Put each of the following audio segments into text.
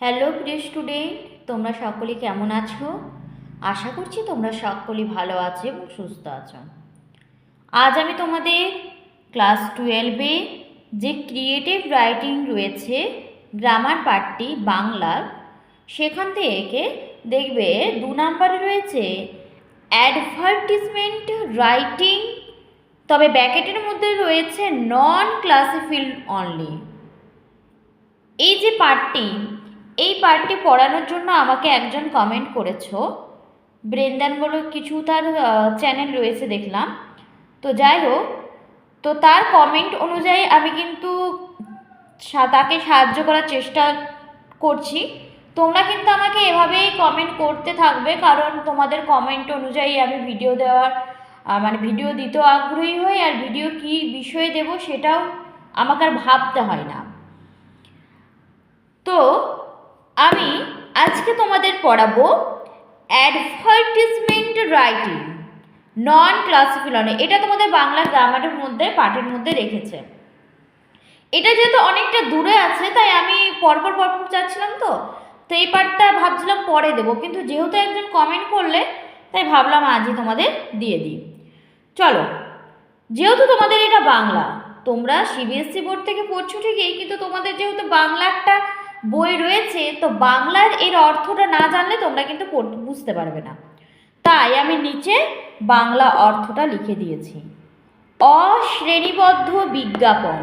Hello প্রিয় student, তোমরা সকলে কেমন আছো? আশা করছি তোমরা সকলেই ভালো আছো এবং সুস্থ আছো। আজ আমি তোমাদের ক্লাস 12-এ যে ক্রিয়েটিভ রাইটিং রয়েছে গ্রামার পার্টটি বাংলার, সেখান থেকে দেখবে 2 নম্বরে রয়েছে অ্যাডভার্টিজমেন্ট রাইটিং, তবে ব্র্যাকেটের মধ্যে রয়েছে নন ক্লাসিফিল অনলি। এই যে পার্টটি, এই পার্টটি পড়ানোর জন্য আমাকে একজন কমেন্ট করেছো, বৃন্দান বলে কিছু তার চ্যানেল রয়েছে দেখলাম। তো যাই হোক, তো তার কমেন্ট অনুযায়ী আমি কিন্তু তাকে সাহায্য করার চেষ্টা করছি। তোমরা কিন্তু আমাকে এভাবেই কমেন্ট করতে থাকবে, কারণ তোমাদের কমেন্ট অনুযায়ী আমি ভিডিও দেওয়ার ভিডিও দিতেও আগ্রহী হই, আর ভিডিও কী বিষয়ে দেব সেটাও আমাকে আর ভাবতে হয় না। তো আমি আজকে তোমাদের পড়াবো অ্যাডভার্টিজমেন্ট রাইটিং নন ক্লাসিফিল অনলি। এটা তোমাদের বাংলা গ্রামারের মধ্যে পাঠের মধ্যে রেখেছে। এটা যেহেতু অনেকটা দূরে আছে, তাই আমি পরপর চাচ্ছিলাম, তো এই পার্টটা ভাবছিলাম পরে দেবো, কিন্তু যেহেতু একজন কমেন্ট করলে তাই ভাবলাম আজই তোমাদের দিয়ে দিই। চলো, যেহেতু তোমাদের এটা বাংলা, তোমরা সিবিএসসি বোর্ড থেকে পড়ছো ঠিকই, কিন্তু তোমাদের যেহেতু বাংলা একটা বই রয়েছে, তো বাংলার এর অর্থটা না জানলে তোমরা কিন্তু বুঝতে পারবে না। তাই আমি নিচে বাংলা অর্থটা লিখে দিয়েছি। অশ্রেণীবদ্ধ বিজ্ঞাপন।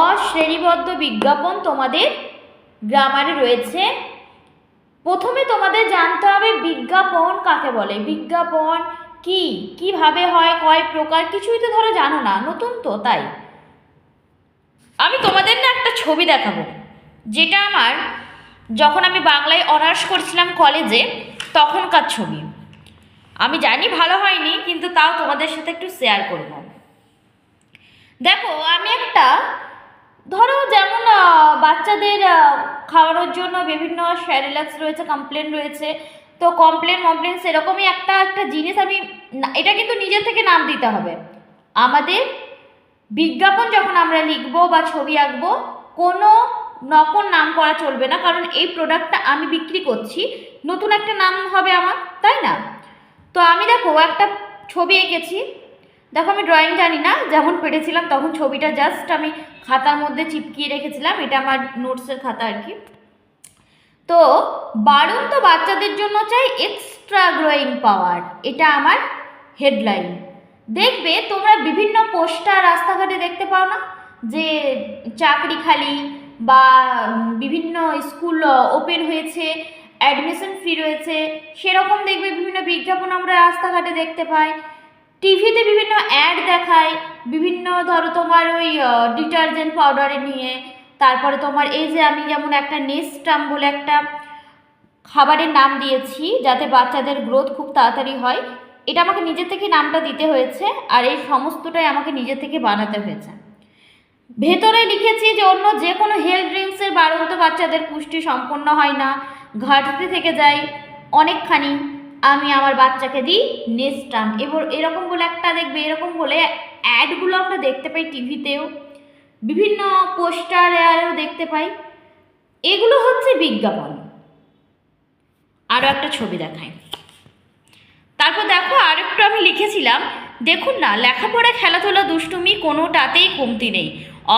অশ্রেণীবদ্ধ বিজ্ঞাপন তোমাদের গ্রামারে রয়েছে। প্রথমে তোমাদের জানতে হবে বিজ্ঞাপন কাকে বলে, বিজ্ঞাপন কি, কিভাবে হয়, কয় প্রকার, কিছুই তো ধরো জানো না, নতুন তো। তাই আমি তোমাদের না একটা ছবি দেখাবো, যেটা আমার যখন আমি বাংলায় অনার্স করছিলাম কলেজে তখনকার ছবি। আমি জানি ভালো হয়নি, কিন্তু তাও তোমাদের সাথে একটু শেয়ার করব। দেখো, আমি একটা ধরো যেমন বাচ্চাদের খাওয়ানোর জন্য বিভিন্ন স্যারিলাক্স রয়েছে, কমপ্লেন রয়েছে, তো কমপ্লেন সেরকমই একটা জিনিস। আমি এটা কিন্তু নিজের থেকে নাম দিতে হবে। আমাদের বিজ্ঞাপন যখন আমরা লিখবো বা ছবি আঁকবো, কোনো নকল নাম করা চলবে না, কারণ এই প্রোডাক্টটা আমি বিক্রি করছি, নতুন একটা নাম হবে আমার, তাই না? তো আমি দেখো একটা ছবি এঁকেছি। দেখো, আমি ড্রয়িং জানি না, যেমন পেরেছিলাম তখন ছবিটা জাস্ট আমি খাতার মধ্যে চিপকিয়ে রেখেছিলাম। এটা আমার নোটসের খাতা আর কি। তো বাড়ন্ত বাচ্চাদের জন্য চাই এক্সট্রা গ্রোয়িং পাওয়ার, এটা আমার হেডলাইন। দেখবে তোমরা বিভিন্ন পোস্টার রাস্তাঘাটে দেখতে পাও না, যে চাকরি খালি বা বিভিন্ন স্কুল ওপেন হয়েছে, অ্যাডমিশন ফ্রি রয়েছে, সেরকম দেখবে বিভিন্ন বিজ্ঞাপন আমরা রাস্তাঘাটে দেখতে পাই। টিভিতে বিভিন্ন অ্যাড দেখায়, বিভিন্ন ধরো তোমার ওই ডিটারজেন্ট পাউডারে নিয়ে, তারপরে তোমার এই যে আমি যেমন একটা নেস্টাম বলে একটা খাবারের নাম দিয়েছি যাতে বাচ্চাদের গ্রোথ খুব তাড়াতাড়ি হয়, এটা আমাকে নিজে থেকে নামটা দিতে হয়েছে, আর এই সমস্তটাই আমাকে নিজে থেকে বানাতে হয়েছে। ভেতরে লিখেছি যে অন্য যে কোনো হেলথ ড্রিঙ্কসের বাড়ন্ত বাচ্চাদের পুষ্টি সম্পন্ন হয় না, ঘাটতি থেকে যায় অনেকখানি, আমি আমার বাচ্চাকে দিই নেস্টাম। এবার এরকম বলে একটা দেখবে, এরকম বলে অ্যাডগুলো আমরা দেখতে পাই টিভিতেও, বিভিন্ন পোস্টারেও দেখতে পাই। এগুলো হচ্ছে বিজ্ঞাপন। আরও একটা ছবি দেখাই। তারপর দেখো, আরেকটু আমি লিখেছিলাম, দেখুন না, লেখাপড়া, খেলাধুলা, দুষ্টুমি কোনোটাতেই কমতি নেই,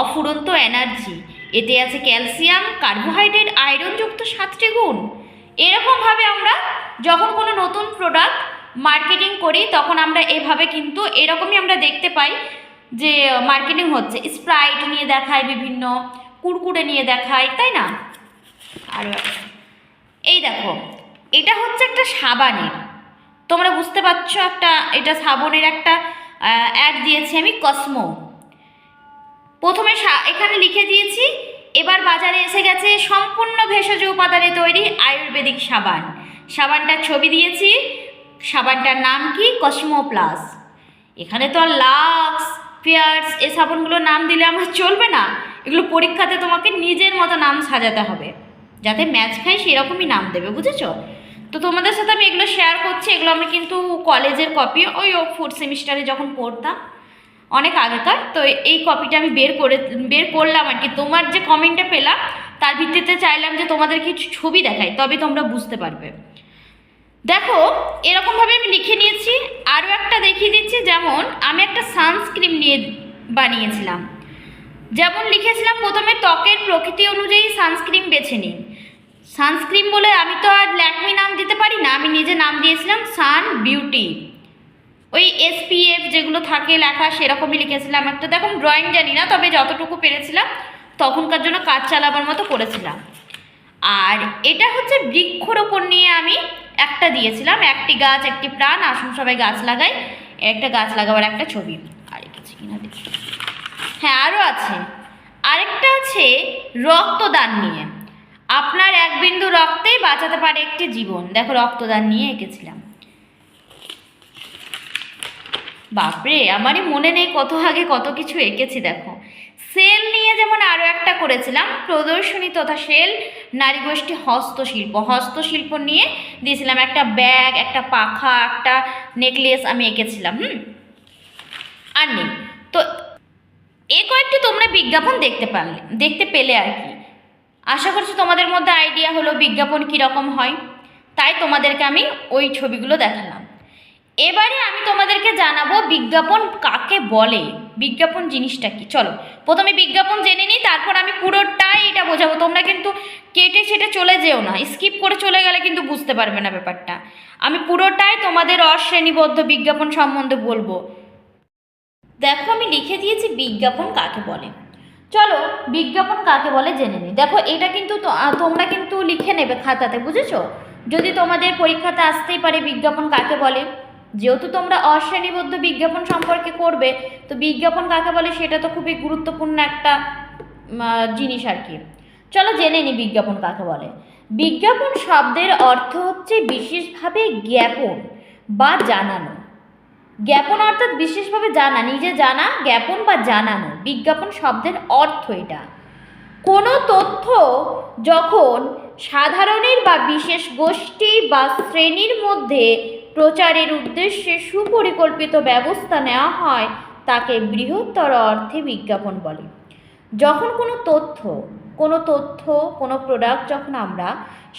অফুরন্ত এনার্জি, এতে আছে ক্যালসিয়াম, কার্বোহাইড্রেট, আয়রনযুক্ত 7টি গুণ। এরকমভাবে আমরা যখন কোনো নতুন প্রোডাক্ট মার্কেটিং করি, তখন আমরা এভাবে কিন্তু এরকমই আমরা দেখতে পাই যে মার্কেটিং হচ্ছে। স্প্রাইট নিয়ে দেখায়, বিভিন্ন কুরকুরে নিয়ে দেখায়, তাই না? আরও এই দেখো, এটা হচ্ছে একটা সাবানের, তোমরা বুঝতে পারছো, একটা এটা সাবনের একটা অ্যাড দিয়েছি আমি, কসমো। প্রথমে এখানে লিখে দিয়েছি, এবার বাজারে এসে গেছে সম্পূর্ণ ভেষজ উপাদানে তৈরি আয়ুর্বেদিক সাবান। সাবানটার ছবি দিয়েছি, সাবানটার নাম কি? Cosmo plus. এখানে তো আর লাক্স, পিয়ার্স এই সাবানগুলোর নাম দিলে আমার চলবে না, এগুলো পরীক্ষাতে তোমাকে নিজের মতো নাম সাজাতে হবে, যাতে ম্যাচ খায় সেরকমই নাম দেবে, বুঝেছো? তো তোমাদের সাথে আমি এগুলো শেয়ার করছি। এগুলো আমি কিন্তু কলেজের কপি, ওই 4th সেমিস্টারে যখন পড়তাম, অনেক আগেকার। তো এই কপিটা আমি বের করলাম আর কি, তোমার যে কমেন্টটা পেলাম তার ভিত্তিতে চাইলাম যে তোমাদের কিছু ছবি দেখাই, তবে তোমরা বুঝতে পারবে। দেখো এরকমভাবে আমি লিখে নিয়েছি। আরও একটা দেখিয়ে দিচ্ছি, যেমন আমি একটা সানস্ক্রিন নিয়ে বানিয়েছিলাম। যেমন লিখেছিলাম প্রথমে ত্বকের প্রকৃতি অনুযায়ী সানস্ক্রিন বেছে নিন। সানস্ক্রিন বলে আমি তো আর ল্যাকমি নাম দিতে পারি না, আমি নিজে নাম দিয়েছিলাম সান বিউটি। ওই SPF যেগুলো থাকে লেখা সেরকমই লিখেছিলাম একটা। দেখো ড্রয়িং জানি না, তবে যতটুকু পেরেছিলাম তখনকার জন্য কাজ চালাবার মতো করেছিলাম। আর এটা হচ্ছে বৃক্ষরোপণ নিয়ে আমি একটা দিয়েছিলাম, একটি গাছ একটি প্রাণ, আসুন সবাই গাছ লাগাই, একটা গাছ লাগাবার একটা ছবি। আর কিছু কিনা দেখি, হ্যাঁ আরও আছে। আরেকটা আছে রক্তদান নিয়ে, আপনার এক বিন্দু রক্তেই বাঁচাতে পারে একটি জীবন। দেখো রক্তদান নিয়ে এঁকেছিলাম। বাপরে আমারই মনে নেই কত আগে কত কিছু এঁকেছি। দেখো সেল নিয়ে যেমন আরও একটা করেছিলাম, প্রদর্শনী তথা সেল নারীগোষ্ঠী হস্তশিল্প নিয়ে দিয়েছিলাম একটা ব্যাগ, একটা পাখা, একটা নেকলেস আমি এঁকেছিলাম। আর নেই তো এই কয়েকটি তোমরা বিজ্ঞাপন দেখতে পেলে আর কি। আশা করছি তোমাদের মধ্যে আইডিয়া হলো বিজ্ঞাপন কীরকম হয়, তাই তোমাদেরকে আমি ওই ছবিগুলো দেখালাম। এবারে আমি তোমাদেরকে জানাবো বিজ্ঞাপন কাকে বলে, বিজ্ঞাপন জিনিসটা কি। চলো প্রথমে বিজ্ঞাপন জেনে নিই, তারপর আমি পুরোটাই এটা বোঝাবো। তোমরা কিন্তু কেটে সেটে চলে যেও না, স্কিপ করে চলে গেলে কিন্তু বুঝতে পারবে না ব্যাপারটা। আমি পুরোটাই তোমাদের অশ্রেণীবদ্ধ বিজ্ঞাপন সম্বন্ধে বলবো। দেখো আমি লিখে দিয়েছি বিজ্ঞাপন কাকে বলে। চলো বিজ্ঞাপন কাকে বলে জেনে নিই। দেখো এটা কিন্তু তোমরা কিন্তু লিখে নেবে খাতাতে, বুঝেছো? যদি তোমাদের পরীক্ষাতে আসতেই পারে বিজ্ঞাপন কাকে বলে, যেহেতু তোমরা অশ্রেণীবদ্ধ বিজ্ঞাপন সম্পর্কে করবে, তো বিজ্ঞাপন কাকে বলে সেটা তো খুবই গুরুত্বপূর্ণ একটা জিনিস আর কি। চলো জেনে নিই বিজ্ঞাপন কাকে বলে। বিজ্ঞাপন শব্দের অর্থ হচ্ছে বিশেষভাবে জ্ঞাপন বা জানানো। জ্ঞাপন অর্থাৎ বিশেষভাবে জানা, নিজে জানা, জ্ঞাপন বা জানানো, বিজ্ঞাপন শব্দের অর্থ এটা। কোনো তথ্য যখন সাধারণের বা বিশেষ গোষ্ঠী বা শ্রেণীর মধ্যে প্রচারের উদ্দেশ্যে সুপরিকল্পিত ব্যবস্থা নেওয়া হয় তাকে বৃহত্তর অর্থে বিজ্ঞাপন বলে। যখন কোনো প্রোডাক্ট যখন আমরা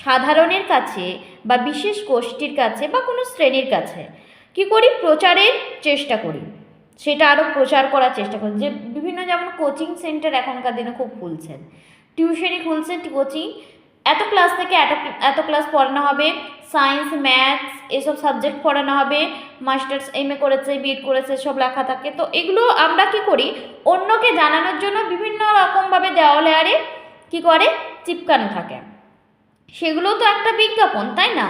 সাধারণের কাছে বা বিশেষ গোষ্ঠীর কাছে বা কোনো শ্রেণীর কাছে কী করি, প্রচারের চেষ্টা করি, সেটা আরও প্রচার করার চেষ্টা করি। যে বিভিন্ন যেমন কোচিং সেন্টার এখনকার দিনে খুব খুলছেন, টিউশনি খুলছে, কোচিং, এত ক্লাস থেকে এত ক্লাস পড়ানো হবে, সায়েন্স ম্যাথস এসব সাবজেক্ট পড়ানো হবে, মাস্টার্স MA করেছে, BEd করেছে, সব লেখা থাকে। তো এগুলো আমরা কি করি, অন্যকে জানানোর জন্য বিভিন্ন রকমভাবে দেওয়ালে আরে কী করে চিপকানো থাকে, সেগুলো তো একটা বিজ্ঞাপন, তাই না?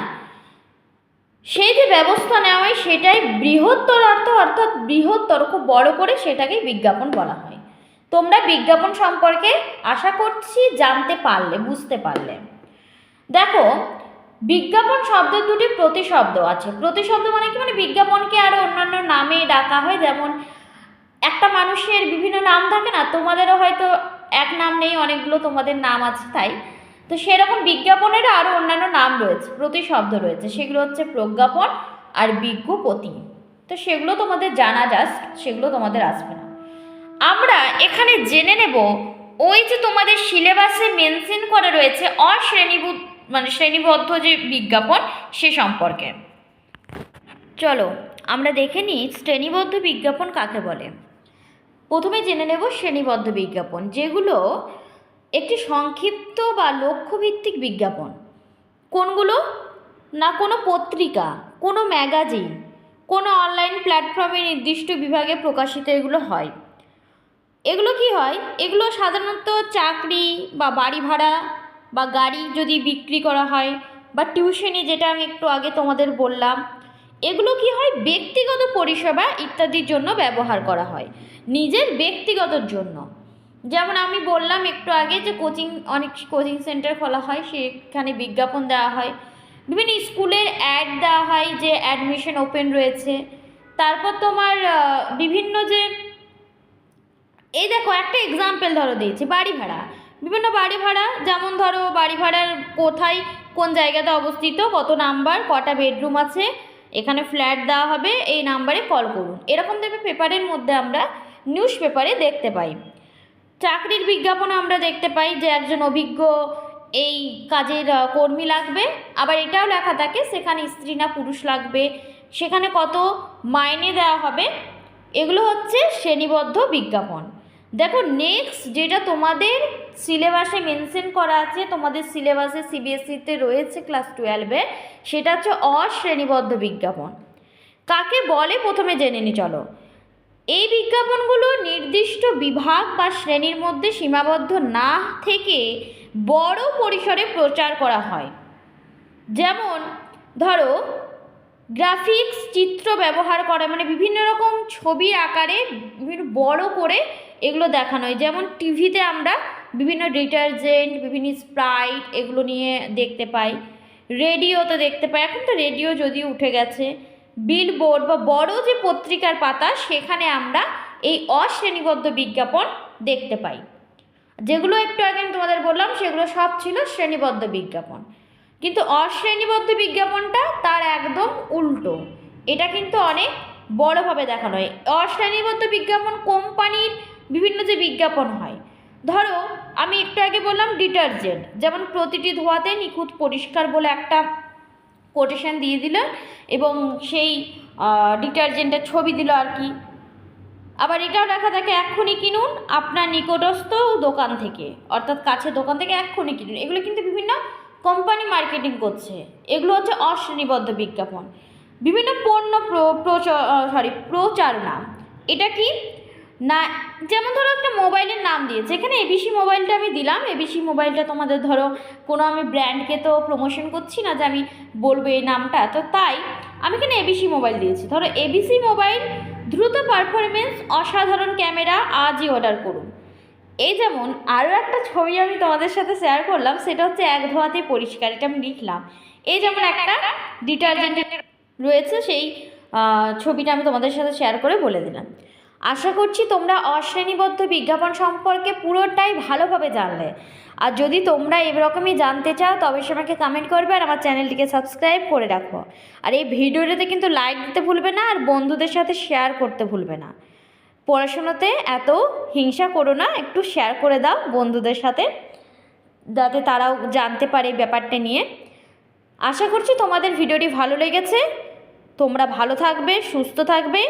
সেই যে ব্যবস্থা নেওয়া হয় সেটাই বৃহত্তর অর্থাৎ বৃহত্তর, খুব বড় করে সেটাকেই বিজ্ঞাপন বলা হয়। তোমরা বিজ্ঞাপন সম্পর্কে আশা করছি জানতে পারলে, বুঝতে পারলে। দেখো বিজ্ঞাপন শব্দের দুটি প্রতিশব্দ আছে। প্রতিশব্দ মানে কি, মানে বিজ্ঞাপনকে আরও অন্যান্য নামে ডাকা হয়। যেমন একটা মানুষের বিভিন্ন নাম থাকে না, তোমাদেরও হয়তো এক নাম নেই, অনেকগুলো তোমাদের নাম আছে, তাই তো সেরকম বিজ্ঞাপনেরও আরও অন্যান্য নাম রয়েছে, প্রতিশব্দ রয়েছে। সেগুলো হচ্ছে প্রজ্ঞাপন আর বিজ্ঞপ্তি। তো সেগুলো তোমাদের জানা, জাস্ট সেগুলো তোমাদের আসবে না। আমরা এখানে জেনে নেব ওই যে তোমাদের সিলেবাসে মেনশন করা রয়েছে শ্রেণীবদ্ধ যে বিজ্ঞাপন সে সম্পর্কে। চলো আমরা দেখে নিই শ্রেণীবদ্ধ বিজ্ঞাপন কাকে বলে। প্রথমে জেনে নেব শ্রেণীবদ্ধ বিজ্ঞাপন, যেগুলো একটি সংক্ষিপ্ত বা লক্ষ্যভিত্তিক বিজ্ঞাপন। কোনগুলো না, কোনো পত্রিকা, কোনো ম্যাগাজিন, কোনো অনলাইন প্ল্যাটফর্মে নির্দিষ্ট বিভাগে প্রকাশিত এগুলো হয়। এগুলো কি হয়, এগুলো সাধারণত চাকরি বা বাড়ি ভাড়া বা গাড়ি যদি বিক্রি করা হয়, বা টিউশনি যেটা আমি একটু আগে তোমাদের বললাম, এগুলো কি হয় ব্যক্তিগত পরিষেবা ইত্যাদির জন্য ব্যবহার করা হয়, নিজের ব্যক্তিগতর জন্য। যেমন আমি বললাম একটু আগে যে অনেক কোচিং সেন্টার খোলা হয়, সেখানে বিজ্ঞাপন দেওয়া হয়। বিভিন্ন স্কুলের অ্যাড দেওয়া হয় যে অ্যাডমিশন ওপেন রয়েছে। তারপর তোমার বিভিন্ন যে, এই দেখো একটা এক্সাম্পল ধরো দিয়েছি, বাড়ি ভাড়া, বিভিন্ন বাড়ি ভাড়া, যেমন ধরো বাড়ি ভাড়ার কোথায় কোন জায়গাতে অবস্থিত, কত নাম্বার, কটা বেডরুম আছে, এখানে ফ্ল্যাট দেওয়া হবে, এই নাম্বারে কল করুন, এরকম দেখবে পেপারের মধ্যে আমরা নিউজ পেপারে দেখতে পাই। চাকরির বিজ্ঞাপন আমরা দেখতে পাই যে একজন অভিজ্ঞ এই কাজের কর্মী লাগবে, আবার এটাও লেখা থাকে সেখানে স্ত্রী না পুরুষ লাগবে, সেখানে কত মাইনে দেওয়া হবে। এগুলো হচ্ছে শ্রেণীবদ্ধ বিজ্ঞাপন। দেখো নেক্সট যেটা তোমাদের সিলেবাসে মেনশন করা আছে, তোমাদের সিলেবাসে সিবিএসসিতে রয়েছে ক্লাস 12-এ, সেটা হচ্ছে অশ্রেণীবদ্ধ বিজ্ঞাপন। কাকে বলে প্রথমে জেনে নি চলো। এই বিজ্ঞাপনগুলো নির্দিষ্ট বিভাগ বা শ্রেণীর মধ্যে সীমাবদ্ধ না থেকে বড় পরিসরে প্রচার করা হয়। যেমন ধরো গ্রাফিক্স চিত্র ব্যবহার করে, মানে বিভিন্ন রকম ছবি আকারে বিভিন্ন বড় করে এগুলো দেখানো হয়। যেমন টিভিতে আমরা বিভিন্ন ডিটারজেন্ট, বিভিন্ন স্প্রাইট এগুলো নিয়ে দেখতে পাই, রেডিওতে দেখতে পাই, এখন তো রেডিও যদিও উঠে গেছে, বিলবোর্ড বা বড় যে পত্রিকার পাতা সেখানে আমরা এই অশ্রেণীবদ্ধ বিজ্ঞাপন দেখতে পাই। যেগুলো একটু আগে আমি তোমাদের বললাম সেগুলো সব ছিল শ্রেণীবদ্ধ বিজ্ঞাপন, কিন্তু অশ্রেণীবদ্ধ বিজ্ঞাপনটা তার একদম উল্টো। এটা কিন্তু অনেক বড়োভাবে দেখানো হয়। অশ্রেণীবদ্ধ বিজ্ঞাপন কোম্পানির বিভিন্ন যে বিজ্ঞাপন হয়, ধরো আমি একটু আগে বললাম ডিটারজেন্ট, যেমন প্রতিটি ধোয়াতে নিখুঁত পরিষ্কার বলে একটা কোটেশন দিয়ে দিল এবং সেই ডিটারজেন্টের ছবি দিল আর কি। আবার এটাও লেখা থাকে এক্ষুনি কিনুন আপনার নিকটস্থ দোকান থেকে, অর্থাৎ কাছে দোকান থেকে এক্ষুনি কিনুন। এগুলো কিন্তু বিভিন্ন কোম্পানি মার্কেটিং করছে, এগুলো হচ্ছে অশ্রেণীবদ্ধ বিজ্ঞাপন। বিভিন্ন পণ্য প্রচারণা, এটা কি না, যেমন ধরো একটা মোবাইলের নাম দিয়েছে, এখানে এবিসি মোবাইলটা আমি দিলাম, এবিসি মোবাইলটা তোমাদের ধরো কোনো আমি ব্র্যান্ডকে তো প্রমোশন করছি না যে আমি বলবো এই নামটা, তো তাই আমি এখানে এবিসি মোবাইল দিয়েছি। ধরো এবিসি মোবাইল, দ্রুত পারফরমেন্স, অসাধারণ ক্যামেরা, আজই অর্ডার করুন। এই যেমন আরও একটা ছবি আমি তোমাদের সাথে শেয়ার করলাম, সেটা হচ্ছে এক ধোয়াতে পরিষ্কার, এটা আমি লিখলাম। এই যেমন একটা ডিটারজেন্টের রয়েছে, সেই ছবিটা আমি তোমাদের সাথে শেয়ার করে বলে দিলাম। আশা করছি তোমরা অশ্রেণীবদ্ধ বিজ্ঞাপন সম্পর্কে পুরোটাই ভালোভাবে জানলে। আর যদি তোমরা এরকমই জানতে চাও তবে সে আমাকে কমেন্ট করবে আর আমার চ্যানেলটিকে সাবস্ক্রাইব করে রাখো। আর এই ভিডিওটাতে কিন্তু লাইক দিতে ভুলবে না, আর বন্ধুদের সাথে শেয়ার করতে ভুলবে না। পড়াশোনাতে এত হিংসা করো না, একটু শেয়ার করে দাও বন্ধুদের সাথে, যাতে তারাও জানতে পারে ব্যাপারটা নিয়ে। আশা করছি তোমাদের ভিডিওটি ভালো লেগেছে। তোমরা ভালো থাকবে, সুস্থ থাকবে।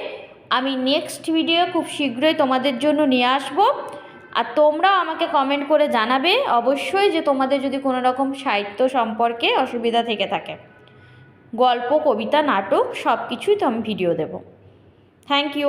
আমি নেক্সট ভিডিও খুব শীঘ্রই তোমাদের জন্য নিয়ে আসব। আর তোমরাও আমাকে কমেন্ট করে জানাবে অবশ্যই যে তোমাদের যদি কোনো রকম সাহিত্য সম্পর্কে অসুবিধা থেকে থাকে। গল্প, কবিতা, নাটক সব কিছুই তো আমি ভিডিও দেব। Thank you.